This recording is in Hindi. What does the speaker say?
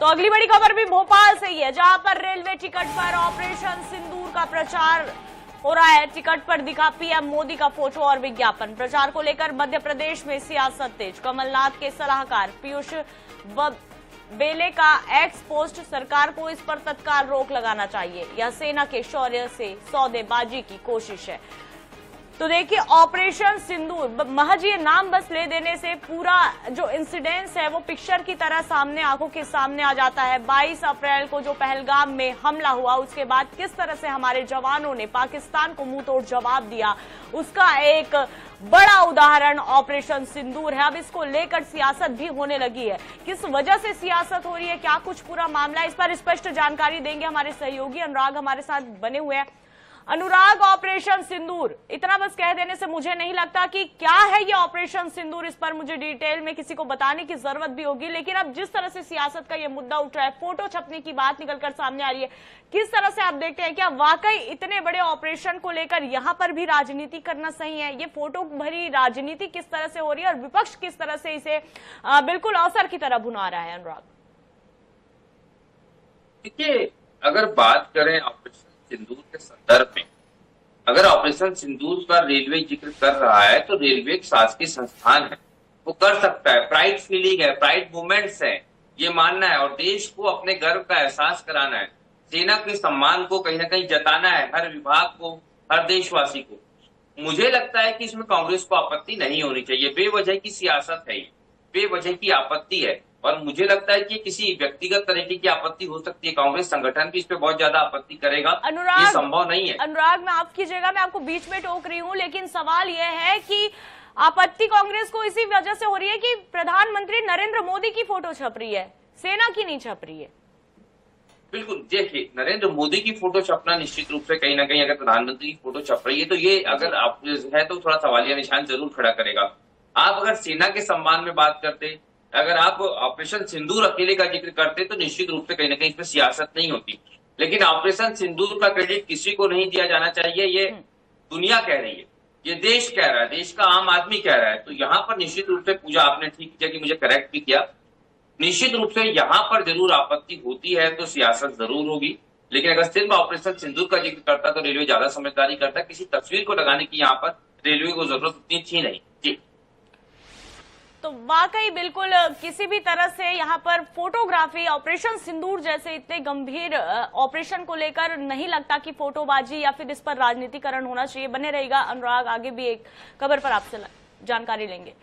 तो अगली बड़ी खबर भी भोपाल से ही है, जहां पर रेलवे टिकट पर ऑपरेशन सिंदूर का प्रचार हो रहा है। टिकट पर दिखा पीएम मोदी का फोटो और विज्ञापन। प्रचार को लेकर मध्य प्रदेश में सियासत तेज। कमलनाथ के सलाहकार पीयूष बेले का एक्स पोस्ट, सरकार को इस पर तत्काल रोक लगाना चाहिए, यह सेना के शौर्य से सौदेबाजी की कोशिश है। तो देखिए, ऑपरेशन सिंदूर, महज ये नाम बस ले देने से पूरा जो इंसिडेंस है वो पिक्चर की तरह सामने, आंखों के सामने आ जाता है। 22 अप्रैल को जो पहलगाम में हमला हुआ, उसके बाद किस तरह से हमारे जवानों ने पाकिस्तान को मुंह तोड़ जवाब दिया, उसका एक बड़ा उदाहरण ऑपरेशन सिंदूर है। अब इसको लेकर सियासत भी होने लगी है। किस वजह से सियासत हो रही है, क्या कुछ पूरा मामला है, इस पर स्पष्ट जानकारी देंगे हमारे सहयोगी अनुराग हमारे साथ बने हुए हैं। अनुराग, ऑपरेशन सिंदूर, इतना बस कह देने से मुझे नहीं लगता कि क्या है ये ऑपरेशन सिंदूर, इस पर मुझे डिटेल में किसी को बताने की जरूरत भी होगी। लेकिन अब जिस तरह से सियासत का ये मुद्दा उठ रहा है, फोटो छपने की बात निकलकर सामने आ रही है, किस तरह से आप देखते हैं, क्या वाकई इतने बड़े ऑपरेशन को लेकर यहां पर भी राजनीति करना सही है? ये फोटो भरी राजनीति किस तरह से हो रही है और विपक्ष किस तरह से इसे बिल्कुल अवसर की तरह भुना रहा है? अनुराग, देखिए, अगर बात करें ऑपरेशन सिंदूर के संदर्भ में, अगर ऑपरेशन सिंदूर का रेलवे जिक्र कर रहा है तो रेलवे एक शासकीय संस्थान है, वो कर सकता है। प्राइड फीलिंग है, प्राइड मूवमेंट्स है, ये मानना है और देश को अपने गर्व का एहसास कराना है, सेना के सम्मान को कहीं ना कहीं जताना है, हर विभाग को, हर देशवासी को। मुझे लगता है कि इसमें कांग्रेस को आपत्ति नहीं होनी चाहिए। बेवजह की सियासत है, ये बेवजह की आपत्ति है और मुझे लगता है कि किसी व्यक्तिगत तरीके की आपत्ति हो सकती है। कांग्रेस संगठन भी इस पे बहुत ज्यादा आपत्ति करेगा, ये संभव नहीं है। अनुराग, मैं आपकी जगह मैं आपको बीच में टोक रही हूँ, लेकिन सवाल यह है कि आपत्ति कांग्रेस को इसी वजह से हो रही है कि प्रधानमंत्री नरेंद्र मोदी की फोटो छप रही है, सेना की नहीं छप रही है। बिल्कुल, देखिए, नरेंद्र मोदी की फोटो छपना निश्चित रूप से कहीं ना कहीं, अगर प्रधानमंत्री की फोटो छप रही है तो ये अगर आप है तो थोड़ा सवालिया निशान जरूर खड़ा करेगा। आप अगर सेना के सम्मान में बात करते, अगर आप ऑपरेशन सिंदूर अकेले का जिक्र करते तो निश्चित रूप से कहीं ना कहीं इसमें सियासत नहीं होती। लेकिन ऑपरेशन सिंदूर का क्रेडिट किसी को नहीं दिया जाना चाहिए, ये दुनिया कह रही है, ये देश कह रहा है, देश का आम आदमी कह रहा है। तो यहाँ पर निश्चित रूप से, पूजा आपने ठीक किया कि मुझे करेक्ट भी किया, निश्चित रूप से यहाँ पर जरूर आपत्ति होती है तो सियासत जरूर होगी। लेकिन अगर सिर्फ ऑपरेशन सिंदूर का जिक्र करता तो रेलवे ज्यादा समझदारी करता। किसी तस्वीर को लगाने की यहाँ पर रेलवे को जरूरत उतनी थी नहीं। जी, तो वाकई बिल्कुल किसी भी तरह से यहाँ पर फोटोग्राफी, ऑपरेशन सिंदूर जैसे इतने गंभीर ऑपरेशन को लेकर नहीं लगता कि फोटोबाजी या फिर इस पर राजनीतिकरण होना चाहिए। बने रहेगा अनुराग, आगे भी एक खबर पर आपसे जानकारी लेंगे।